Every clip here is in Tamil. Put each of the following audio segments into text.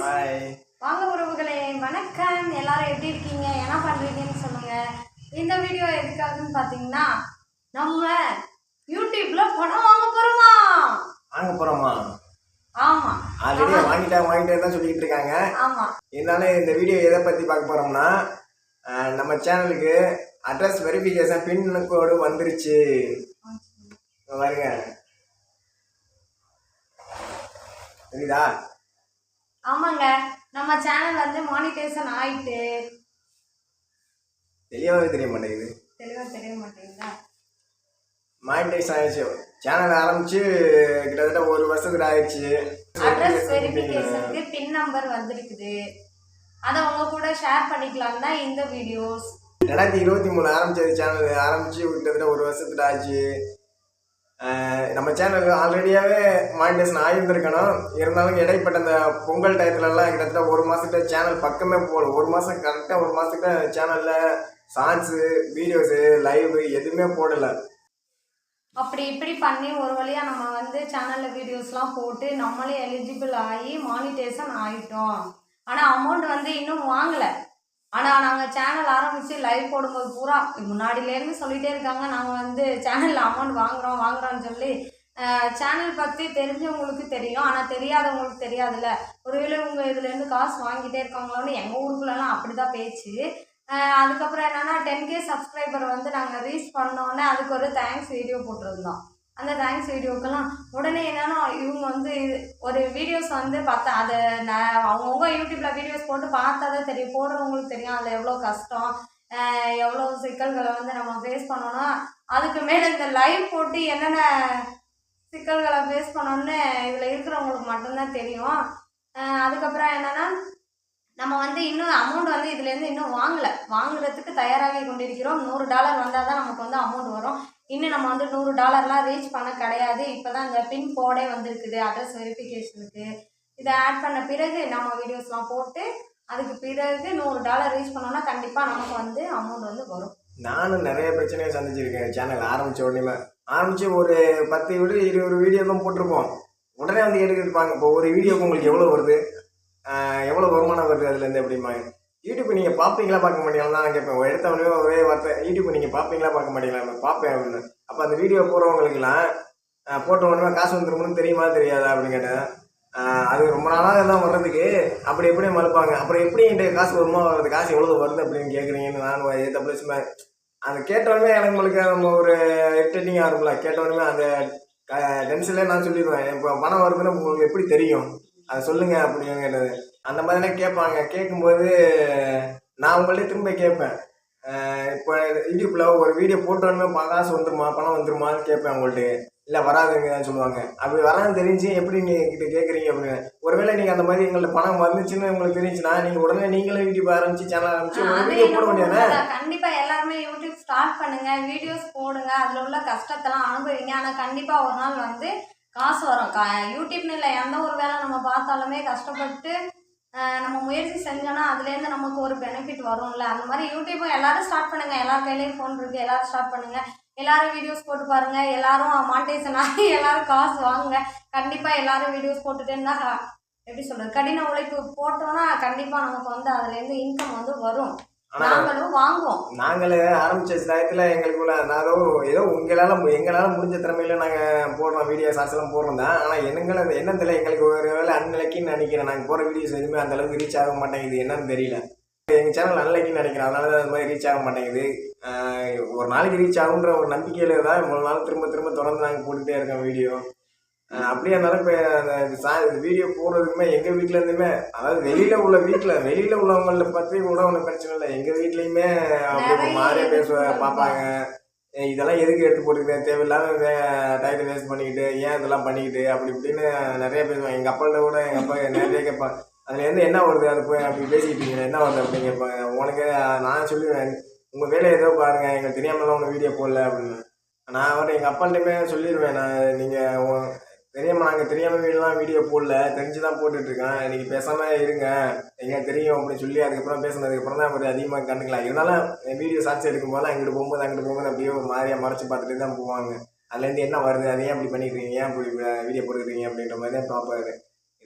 ஃப்ரெண்ட்ஸ், வாங்க உறவுகளே, வணக்கம். எல்லாரும் எப்படி இருக்கீங்க, என்ன பண்ணுறீங்கன்னு சொல்லுங்கள். இந்த வீடியோ எதுக்காகன்னு பார்த்தீங்கன்னா, நம்ம யூடியூப்ல படம் வாங்க போகிறோமா. ஆமாம், ஆல்ரெடி வாங்கிட்டே தான் சொல்லிட்டு இருக்காங்க. ஆமாம், இருந்தாலும் இந்த வீடியோ எதை பற்றி பார்க்க போகிறோம்னா, நம்ம சேனலுக்கு அட்ரஸ் வெரிஃபிகேஷன் பின் கோடு வந்துருச்சு. பாருங்க, சரிதா? ஆமாங்க, நம்ம சேனல் வந்து மானிட்டேஷன் ஆயிட்டு. தெளிவாக தெரிய மாட்டேங்குது. தெரிய மாட்டேங்குதா? மானிட்டேஷன் ஆயிடுச்சு. சேனல் ஆரம்பிச்சு கிட்டத்தட்ட 1 வருஷத்துக்கு ஆயிடுச்சு. அட்ரஸ் வெரிஃபிகேஷனுக்கு பின் நம்பர் வந்திருக்குது. அதை உங்க கூட ஷேர் பண்ணிக்கலாம் தான் இந்த வீடியோஸ். 2023 ஆரம்பிச்சது சேனல் ஆரம்பிச்சு கிட்டத்தட்ட 1 வருஷத்துக்கு ஆச்சு. நம்ம சேனல் ஆல்ரெடியாகவே மானிட்டேஷன் ஆகியிருந்துருக்கணும். இருந்தாலும் இடைப்பட்ட அந்த பொங்கல் டயத்துலலாம் கிட்டத்தட்ட 1 மாதத்துக்கு சேனல் பக்கமே போகல. 1 மாதம் கரெக்டாக 1 மாதத்துக்கு சேனலில் ஷார்ட்ஸு, வீடியோஸு, லைவ் எதுவுமே போடலை. அப்படி இப்படி பண்ணி ஒரு வழியாக நம்ம வந்து சேனலில் வீடியோஸ்லாம் போட்டு நம்மளே எலிஜிபிள் ஆகி மானிட்டேஷன் ஆகிட்டோம். ஆனால் அமௌண்ட் வந்து இன்னும் வாங்கலை. ஆனால் நாங்கள் சேனல் ஆரம்பித்து லைவ் போடும்போது பூரா முன்னாடியிலேருந்து சொல்லிகிட்டே இருக்காங்க, நாங்கள் வந்து சேனலில் அமௌண்ட் வாங்குகிறோன்னு சொல்லி. சேனல் பற்றி தெரிஞ்சவங்களுக்கு தெரியும், ஆனால் தெரியாதவங்களுக்கு தெரியாதுல்ல. ஒருவேளை உங்கள் இதுலேருந்து காசு வாங்கிட்டே இருக்காங்களோன்னு எங்கள் ஊருக்குள்ளலாம் அப்படி தான் பேச்சு. அதுக்கப்புறம் என்னென்னா 10K சப்ஸ்கிரைபர் வந்து நாங்கள் ரீச் பண்ணோன்னே அதுக்கு ஒரு தேங்க்ஸ் வீடியோ போட்டிருந்தோம். அந்த தேங்க்ஸ் வீடியோக்கெல்லாம் உடனே என்னன்னா இவங்க வந்து ஒரு வீடியோஸ் வந்து பார்த்தா அதை அவங்கவுங்க யூடியூப்பில் வீடியோஸ் போட்டு பார்த்தா தான் தெரியும், போடுறவங்களுக்கு தெரியும் அதில் எவ்வளோ கஷ்டம், எவ்வளோ சிக்கல்களை வந்து நம்ம ஃபேஸ் பண்ணோன்னா. அதுக்கு மேலே இந்த லைவ் போட்டு என்னென்ன சிக்கல்களை ஃபேஸ் பண்ணோன்னு இதில் இருக்கிறவங்களுக்கு மட்டும்தான் தெரியும். அதுக்கப்புறம் என்னென்னா நம்ம வந்து இன்னும் அமௌண்ட் வந்து இதுலேருந்து இன்னும் வாங்குறதுக்கு தயாராகி கொண்டிருக்கிறோம். $100 வந்தால் தான் நமக்கு வந்து அமௌண்ட் வரும். இன்னும் நம்ம வந்து $100 ரீச் பண்ண கிடையாது. இப்போ தான் இந்த பின் கோடே வந்திருக்குது அட்ரஸ் வெரிஃபிகேஷனுக்கு. இதை ஆட் பண்ண பிறகு நம்ம வீடியோஸ்லாம் போட்டு அதுக்கு பிறகு $100 ரீச் பண்ணோன்னா கண்டிப்பாக நமக்கு வந்து அமௌண்ட் வந்து வரும். நானும் நிறைய பிரச்சனையை சந்திச்சிருக்கேன். சேனல் ஆரம்பித்த உடனே ஆரம்பித்து ஒரு 10 20 வீடியோ தான் போட்டிருப்போம். உடனே வந்து எடுத்துருப்பாங்க, இப்போ ஒரு வீடியோக்கு உங்களுக்கு எவ்வளோ வருது, எவ்வளோ வருமானம் வருது அதுலேருந்து எப்படிம்பாங்க. யூடியூப் நீங்கள் பார்ப்பீங்களா பார்க்க மாட்டீங்களா நான் கேட்பேன். எடுத்தவொடனே ஒரே வார்த்தை, யூடியூப் நீங்கள் பார்ப்பீங்களா பார்க்க மாட்டீங்களா, நான் பார்ப்பேன் அப்படின்னு. அப்போ அந்த வீடியோ போடுறவங்களுக்குலாம் போட்ட உடனே காசு வந்துருமுன்னு தெரியுமா தெரியாதா அப்படின்னு கேட்டேன். அது ரொம்ப நாளாக தான் வர்றதுக்கு அப்படி எப்படியே மறுப்பாங்க. அப்புறம் எப்படி என்கிட்ட காசு வருமா வருது, காசு எவ்வளோ வருது அப்படின்னு கேட்குறீங்கன்னு நான் ஏற்ற அந்த கேட்டவுடனே எனக்கு நம்ம ஒரு எக்ஸ்டெண்டிங் ஆகும்ல. கேட்டவுடனே அந்த டென்ஷன்லேயே நான் சொல்லிடுவேன், இப்போ பணம் வருதுன்னு உங்களுக்கு எப்படி தெரியும், அதை சொல்லுங்கள் அப்படின்னு கேட்டது. அந்த மாதிரிலாம் கேட்பாங்க. கேட்கும்போது நான் உங்கள்கிட்ட திரும்ப கேட்பேன், இப்போ யூடியூப்பில் ஒரு வீடியோ போட்டோன்னு காசு வந்துருமா பணம் வந்துருமான்னு கேட்பேன் உங்கள்கிட்ட. இல்லை வராதுங்கன்னு சொல்லுவாங்க. அப்படி வராதுன்னு தெரிஞ்சு எப்படி நீங்கள் கிட்ட கேட்குறீங்க அப்படின்னு. ஒருவேளை நீங்கள் அந்த மாதிரி எங்கள்கிட்ட பணம் வந்துச்சுன்னு உங்களுக்கு தெரிஞ்சுன்னா நீங்கள் உடனே நீங்களே யூடியூப் ஆரம்பிச்சு சேனல் ஆரம்பிச்சு ஒரு வீடியோ போட முடியாது. கண்டிப்பாக எல்லாருமே யூடியூப் ஸ்டார்ட் பண்ணுங்க, வீடியோஸ் போடுங்க, அதில் உள்ள கஷ்டத்தெல்லாம் அனுபவிங்க. ஆனால் கண்டிப்பாக ஒரு நாள் வந்து காசு வரும். யூடியூப்னு இல்லை, எந்த ஒரு வேலை நம்ம பார்த்தாலுமே கஷ்டப்பட்டு நம்ம முயற்சி செஞ்சோன்னா அதுலேருந்து நமக்கு ஒரு பெனிஃபிட் வரும்ல. அந்த மாதிரி யூடியூப்பை எல்லாரும் ஸ்டார்ட் பண்ணுங்கள். எல்லார் கையிலையும் ஃபோன் இருக்குது, எல்லோரும் ஸ்டார்ட் பண்ணுங்கள். எல்லாரும் வீடியோஸ் போட்டு பாருங்கள். எல்லாரும் மானிட்டேஷன் ஆகி எல்லாரும் காசு வாங்குங்க. கண்டிப்பாக எல்லாரும் வீடியோஸ் போட்டுட்டேன்னா எப்படி சொல்கிறது, கடின உழைப்பு போட்டோன்னா கண்டிப்பாக நமக்கு வந்து அதுலேருந்து இன்கம் வந்து வரும். நாங்களும் வாங்குவோம். நாங்கள் ஆரம்பித்த டயத்தில் எங்களுக்குள்ள நாங்கள் ஏதோ எங்களால் முடிஞ்ச திறமையில நாங்கள் போடுறோம், வீடியோ ஷார்ட்ஸ்லாம் போடுறோம் தான். ஆனால் என்னன்னு தெரியல, எங்களுக்கு ஒரு வேலை அன்லக்கின்னு நினைக்கிறேன். நாங்கள் போகிற வீடியோஸ் எதுவுமே அந்தளவுக்கு ரீச் ஆக மாட்டேங்குது. என்னன்னு தெரியல, எங்கள் சேனல் அன்லக்கின்னு நினைக்கிறேன். அதனால தான் அந்த மாதிரி ரீச் ஆக மாட்டேங்குது. ஒரு நாளைக்கு ரீச் ஆகுன்ற ஒரு நம்பிக்கையில் தான் இவ்வளோ நாள் திரும்ப தொடர்ந்து நாங்கள் போட்டுகிட்டே இருக்கோம் வீடியோ. அப்படியே இருந்தாலும் இப்போ அந்த வீடியோ போடுறதுக்குமே எங்கள் வீட்டிலேருந்துமே, அதாவது வெளியில் உள்ளவங்கள்ட்ட பற்றி கூட ஒன்றும் பிரச்சனை இல்லை. எங்கள் வீட்லேயுமே அப்படி மாதிரியே பார்ப்பாங்க. இதெல்லாம் எதுக்கு எடுத்து போட்டுக்கிட்டேன், தேவையில்லாமல் டயத்தை வேஸ்ட் பண்ணிக்கிட்டு, ஏன் இதெல்லாம் பண்ணிக்கிட்டு அப்படி இப்படின்னு நிறைய பேசுவாங்க. எங்கள் அப்பாட்ட கூட எங்கள் அப்பா நிறைய கேட்பாங்க, அதுலேருந்து என்ன வருது, அது போய் அப்படி பேசிக்கிட்டீங்க என்ன வருது அப்படின்னு கேட்பாங்க. உனக்கு நான் சொல்லிடுவேன், உங்கள் வேலையை ஏதோ பாருங்கள், எங்களுக்கு தெரியாமலாம் ஒன்று வீடியோ போடல அப்படின்னு. நான் வந்து எங்கள் அப்பாட்டையுமே சொல்லிடுவேன், நீங்கள் தெரியாமல் நாங்கள் தெரியாமல் வீடியோ போடல, தெரிஞ்சு தான் போட்டுட்ருக்கேன், நீங்கள் பேசாமல் இருங்க, எங்களுக்கு தெரியும் அப்படின்னு சொல்லி அதுக்கப்புறம் பேசினதுக்கப்புறம் தான் அவர் அதிகமாக கண்டுக்கலாம். இருந்தாலும் வீடியோ ஷார்ட்ஸ் எடுக்கும்போது அங்கிட்டு போகும்போது அப்படியே ஒரு மாதிரியாக மறைச்சி பார்த்துட்டு தான் போவாங்க. அதுலேருந்து என்ன வருது, அதை ஏன் அப்படி பண்ணிக்கிறீங்க, ஏன் அப்படி வீடியோ போட்டுக்கிறீங்க அப்படின்ற மாதிரி தான் பார்ப்பாரு.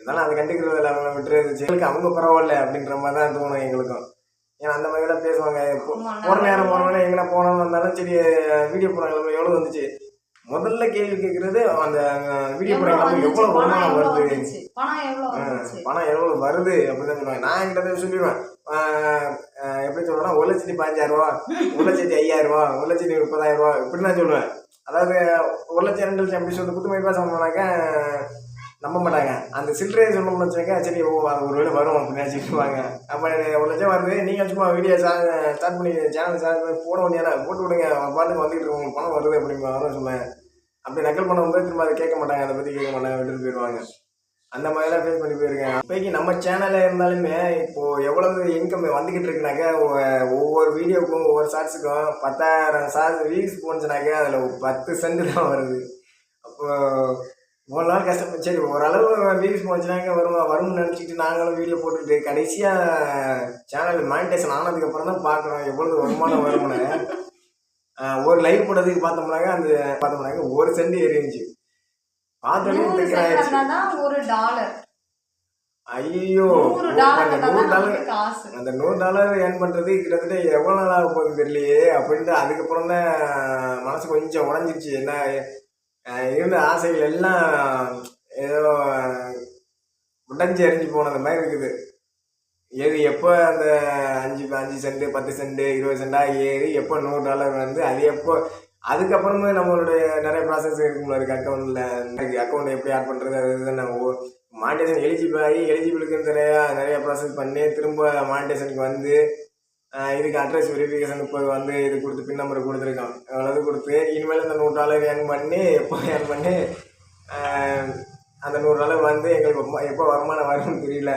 அதனால அதை கண்டுக்கிறதில்ல, அவங்கள விட்டுறது. எங்களுக்கு அவங்க பரவாயில்ல அப்படின்ற மாதிரி தான் தோணும் எங்களுக்கும். ஏன்னா அந்த மாதிரிலாம் பேசுவாங்க. போகிற நேரம் போனோடனே எங்கன்னா போனாலும் வந்தாலும் சரி, வீடியோ போடுறாங்க எவ்வளோ வந்துச்சு, முதல்ல கேள்வி கேட்கறது அந்த வீடியோ போடுறாங்க எவ்வளோ வருமானம் வருது, பணம் எவ்வளோ வருது அப்படின்னு தான் சொல்லுவாங்க. நான் என்கிட்ட சொல்லிடுவேன், எப்படி சொல்லுவேன்னா 1,15,000 1,05,000 1,30,000 இப்படி தான் சொல்லுவேன். அதாவது 1,00,000 2,00,000 அப்படி சொல்லி குத்து மதிப்பாக சொன்னோம்னாக்கா நம்ப மாட்டாங்க. அந்த சில்லறையை சொன்னோம்னு வச்சுக்கா, சரி அது ஒரு வேளை வரும் அப்படின்னு நினச்சிக்குவாங்க. அப்போ 1,00,000 வருது, நீங்கள் சும்மா வீடியோ ஸ்டார்ட் பண்ணி சேனல் ஸ்டார்ட் பண்ணி போட வேண்டியதானே, போட்டு விடுங்க, பாட்டுக்கு வந்துட்டு இருக்கு, உங்களுக்கு பணம் வருது அப்படின்னு சொன்னேன். அப்படி நக்கல் பண்ண வந்து திரும்ப அதை கேட்க மாட்டாங்க, அதை பற்றி கேட்க மாட்டாங்க, விட்டுட்டு போயிடுவாங்க. அந்த மாதிரிலாம் ஃபேஸ் பண்ணி போயிருக்கேன். இப்போக்கி நம்ம சேனலில் இருந்தாலுமே இப்போது எவ்வளவு இன்கம் வந்துக்கிட்டு இருக்குனாக்கா, ஒவ்வொரு வீடியோக்கும் ஒவ்வொரு ஷார்ட்ஸுக்கும் 10,000 ஷார்ட்ஸ் வியூஸ் போனுச்சுனாக்கா அதில் 10 சென்ட் தான் வருது. அப்போது ஒரு நாள் கஷ்டம், சரி ஓரளவு வியூஸ் போச்சுனாக்க வரும்னு நினச்சிக்கிட்டு நாங்களும் வீடியோ போட்டுக்கிட்டு கடைசியாக சேனல் மானிட்டேஷன் ஆனதுக்கப்புறம் தான் பார்க்குறோம் எவ்வளவு வருமானம் வரும்னு. ஒரு லைவ் போட்டதுக்கு பார்த்தோம்னாக்க 1 சென்ட் ஏறிச்சு. பார்த்தோன்னே திக்கிறாயிடுச்சு. $100 ஐயோ, அந்த $100 ஏர்ன் பண்ணுறது கிட்டத்தட்ட எவ்வளோ நாள் ஆக போகுது தெரியலையே அப்படின்ட்டு அதுக்கப்புறம் தான் மனசு கொஞ்சம் உடஞ்சிருச்சு. என்ன இருந்த ஆசைகள் எல்லாம் ஏதோ உடஞ்சி எரிஞ்சு போனது மாதிரி இருக்குது. எப்போ அந்த 5 சென்ட் 10 சென்ட் 20 சென்டாக ஏறி எப்போ $100 வந்து அது எப்போ, அதுக்கப்புறமே நம்மளுடைய நிறைய ப்ராசஸ் இருக்கும்ல இருக்குது. அக்கௌண்ட் எப்படி ஆட் பண்ணுறது, அது இதுன்னு நம்ம மானிட்டேஷன் எலிஜிபிளுக்கு நிறைய ப்ராசஸ் பண்ணி திரும்ப மானிட்டேஷனுக்கு வந்து இதுக்கு அட்ரஸ் வெரிஃபிகேஷனுக்கு போய் வந்து இது கொடுத்து பின் நம்பர் கொடுத்துருக்கோம். அவ்வளவு கொடுத்து இனிமேல் இந்த $100 ஏர்ன் பண்ணி அந்த $100 வந்து எங்களுக்கு எப்போ வருமானம் வரும்னு தெரியல.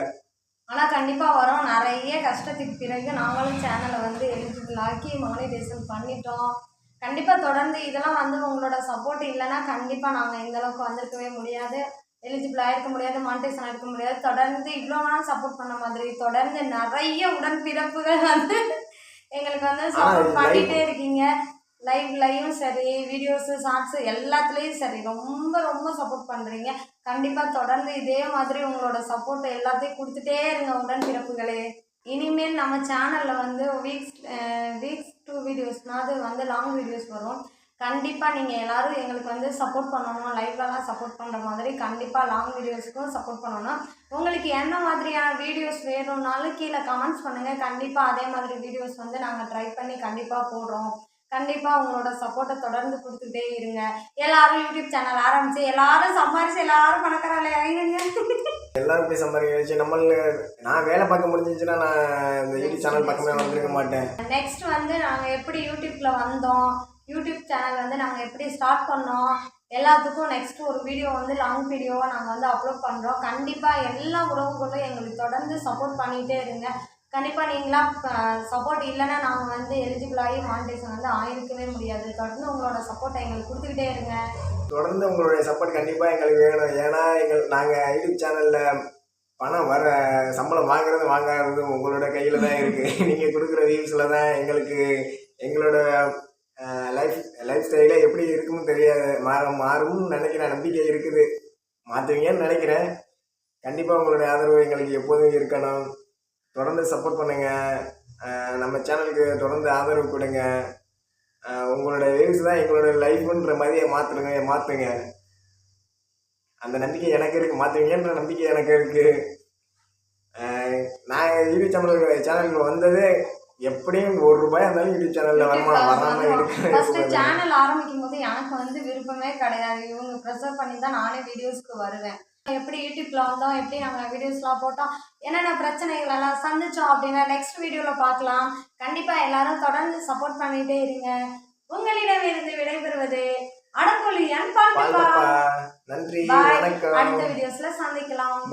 ஆனால் கண்டிப்பாக வரும். நிறைய கஷ்டத்துக்கு பிறகு நாங்களும் சேனலை வந்து எலிஜிபிள் ஆக்கி மானிட்டேஷன் பண்ணிட்டோம். கண்டிப்பாக தொடர்ந்து இதெல்லாம் வந்து உங்களோட சப்போர்ட் இல்லைன்னா கண்டிப்பாக நாங்கள் இந்தளவுக்கு வந்திருக்கவே முடியாது, எலிஜிபிள் ஆகிருக்க முடியாது, மானிட்டேஷன் ஆகிருக்க முடியாது. தொடர்ந்து இவ்வளோ நாள் சப்போர்ட் பண்ண மாதிரி தொடர்ந்து நிறைய உடன்பிறப்புகள் வந்து எங்களுக்கு வந்து சப்போர்ட் பண்ணிகிட்டே இருக்கீங்க. லைவும் சரி, வீடியோஸு ஷார்ட்ஸு எல்லாத்துலேயும் சரி, ரொம்ப ரொம்ப சப்போர்ட் பண்ணுறீங்க. கண்டிப்பாக தொடர்ந்து இதே மாதிரி உங்களோட சப்போர்ட்டை எல்லாத்தையும் கொடுத்துட்டே இருங்க உடன்பிறப்புகளே. இனிமேல் நம்ம சேனலில் வந்து வீக்ஸ் 2 வீடியோஸ்னாவது வந்து லாங் வீடியோஸ் வரும். கண்டிப்பாக நீங்கள் எல்லோரும் எங்களுக்கு வந்து சப்போர்ட் பண்ணணும், லைவ்லலாம் சப்போர்ட் பண்ணுற மாதிரி கண்டிப்பாக லாங் வீடியோஸுக்கும் சப்போர்ட் பண்ணணும். உங்களுக்கு என்ன மாதிரியான வீடியோஸ் வேணும்னாலும் கீழே கமெண்ட்ஸ் பண்ணுங்கள். கண்டிப்பாக அதே மாதிரி வீடியோஸ் வந்து நாங்கள் ட்ரை பண்ணி கண்டிப்பாக போடுறோம். கண்டிப்பாக உங்களோட சப்போர்ட்டை தொடர்ந்து கொடுத்துட்டே இருங்க. எல்லாரும் யூடியூப் சேனல் ஆரம்பிச்சு எல்லாரும் சம்பாரிச்சு எல்லாரும் பணக்காரங்களே ஆகிடுங்க. எல்லாரும் போய் சம்பாதிக்க நான் வேலை பார்க்க முடிஞ்சிச்சுன்னா நான் இந்த யூடியூப் சேனல் பக்கமே வந்திருக்க மாட்டேன். நெக்ஸ்ட் வந்து நாங்கள் எப்படி யூடியூப்பில் வந்தோம், யூடியூப் சேனல் வந்து நாங்கள் எப்படி ஸ்டார்ட் பண்ணோம், எல்லாத்துக்கும் நெக்ஸ்ட் ஒரு வீடியோ வந்து லாங் வீடியோவாக நாங்கள் வந்து அப்லோட் பண்ணுறோம். கண்டிப்பாக எல்லா உறவுகளும் எங்களுக்கு தொடர்ந்து சப்போர்ட் பண்ணிகிட்டே இருங்க. கண்டிப்பாக நீங்களாம் சப்போர்ட் இல்லைன்னா நாங்கள் வந்து எலிஜிபிள் ஆகி மானிட்டேஷன் வந்து ஆயிருக்கவே முடியாது. தொடர்ந்து உங்களோட சப்போர்ட்டை எங்களுக்கு கொடுத்துக்கிட்டே இருங்க. தொடர்ந்து உங்களுடைய சப்போர்ட் கண்டிப்பாக எங்களுக்கு வேணும். ஏன்னா நாங்கள் யூடியூப் சேனலில் பணம் சம்பளம் வாங்காதது உங்களோட கையில் தான் இருக்குது. நீங்கள் கொடுக்குற வியூஸில் தான் எங்களுக்கு எங்களோட லைஃப் ஸ்டைலே எப்படி இருக்குன்னு தெரியாது, மாறும்னு நினைக்கிறேன். நம்பிக்கை இருக்குது, மாற்றுவீங்கன்னு நினைக்கிறேன். கண்டிப்பாக உங்களுடைய ஆதரவு எங்களுக்கு எப்போதும் இருக்கணும். தொடர்ந்து சப்போர்ட் பண்ணுங்கள், நம்ம சேனலுக்கு தொடர்ந்து ஆதரவு கொடுங்க. உங்களோட வியூஸ் தான் எங்களோட லைஃப்ன்ற மாதிரி மாற்றுங்க. அந்த நம்பிக்கை எனக்கு இருக்குது, மாற்றுவீங்கன்ற நம்பிக்கை எனக்கு இருக்குது. நான் யூடியூப் சேனலுக்கு வந்தது எப்படியும் ₹1 இருந்தாலும் யூடியூப் சேனலில் வருமானம் வராமல் இருக்கு. ஃபஸ்ட்டு சேனல் ஆரம்பிக்கும் போது எனக்கு வந்து விருப்பமே கிடையாது. இவங்க ப்ரெஷர் பண்ணி தான் நானே வீடியோஸ்க்கு வருவேன். எப்படி யூடியூப்பில் வந்தோம், எப்படி நாங்கள் வீடியோஸ்லாம் போட்டோம், என்னென்ன பிரச்சனைகள் எல்லாம் சந்தித்தோம் அப்படின்னா நெக்ஸ்ட் வீடியோவில் பார்க்கலாம். கண்டிப்பாக எல்லாரும் தொடர்ந்து சப்போர்ட் பண்ணிகிட்டே இருங்க. உங்களிடம் இருந்து விடைபெறுவது அடக்கொலியன் பால்பா. நன்றி, அடுத்த வீடியோஸ்ல சந்திக்கலாம்.